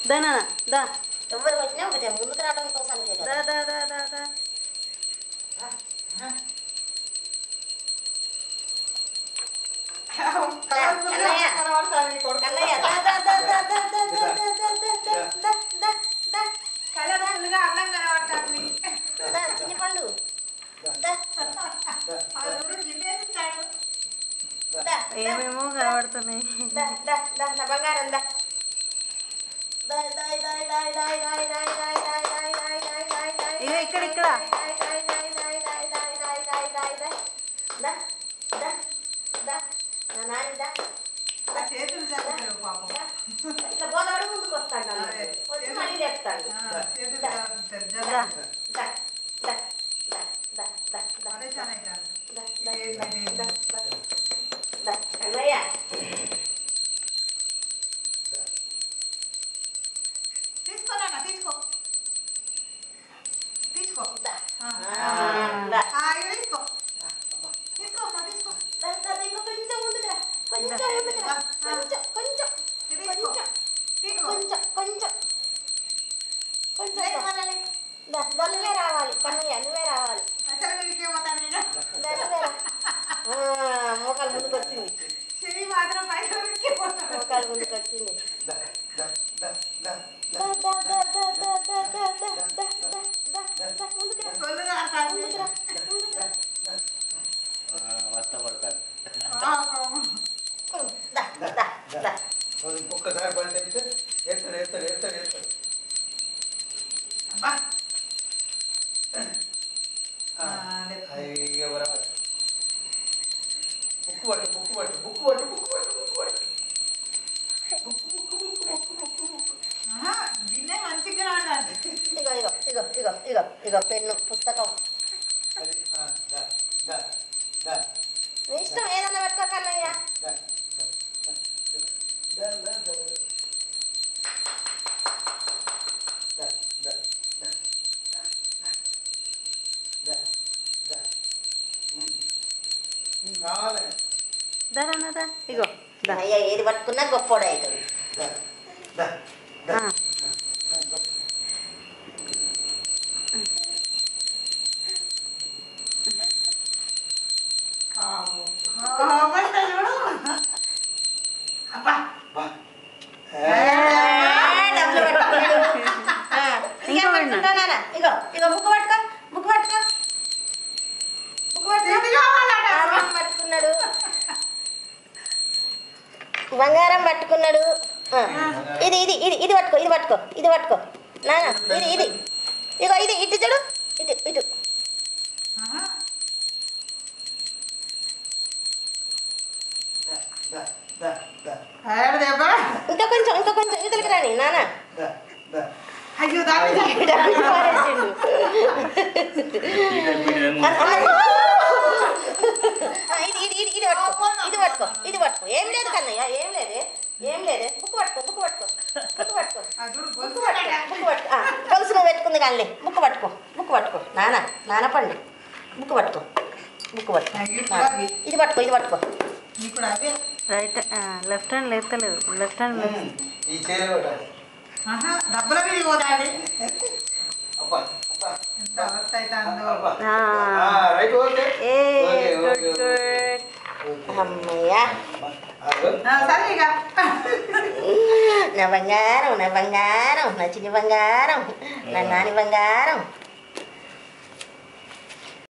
దా నాన్న దా ఎవరు వచ్చినా ఒకటే ముందుకు రావడం కోసం దా దా దా దా దా చిన్ని పండు ఏమేమో కనబడుతున్నాయి నా బంగారం దా ఇక ఇక్కడ ఇక్కడ ఇట్లా బోలవాడు ముందుకు వస్తాడు వచ్చి మళ్ళీ చెప్తాడు అన్నయ్య నువ్వే రావాలి కన్నయ్య నువ్వే రావాలి మోకాలు ముందుకు వచ్చింది మోకాలు ముందుకు వచ్చింది ఒక్కసారి బండి అయితే ఎత్తాడు ఎత్తాడు ఎత్తాడు ఎత్తాడు ఎవరా బుక్కు పట్టు బుక్కు పట్టు బుక్కు పట్టు బుక్కు పట్టు బుక్కు పట్టు ఇగో ఇగో ఇగో ఇగో ఇగో ఇగో పెన్ను పుస్తకం నీ ఇష్టం ఏదన్నా పెట్టుకో కన్నయ్య దా దా ఇగో అయ్యా ఏది పట్టుకున్నా గొప్పోడు అవుతుంది ఇగో ఇగో బుక్ పట్టుకో బుక్ పట్టుకో పట్టుకున్నాడు బంగారం పట్టుకున్నాడు ఇది ఇది ఇది ఇది పట్టుకో ఇది పట్టుకో ఇది పట్టుకో నాన్న ఇది ఇది ఇగో ఇది ఇటు చూడు ఇటు ఇటు ఇంకా కొంచెం ఇతలకి రాని నాన్న అయ్యో ఇది పట్టుకో ఇది పట్టుకో ఇది పట్టుకో ఏం లేదు కన్నయ్య ఏం లేదే ఏం లేదే బుక్ పట్టుకో బుక్ పట్టుకో బుక్ పట్టుకో బుక్ పట్టుకో గొలుసు నువ్వు పెట్టుకుంది కానీ బుక్ పట్టుకో బుక్ పట్టుకో నాన్న పండు బుక్ పట్టుకో బుక్ పట్టుకో ఇది పట్టుకో ఇది పట్టుకో రైట్ లెఫ్ట్ హ్యాండ్ లేస్తలేదు లెఫ్ట్ హ్యాండ్ డబ్బుల మీద పోదాడి ఎంత అవస్థ అవుతుందో అమ్మయ్యా సరే ఇక నా బంగారం నా చిన్ని బంగారం నా నాని బంగారం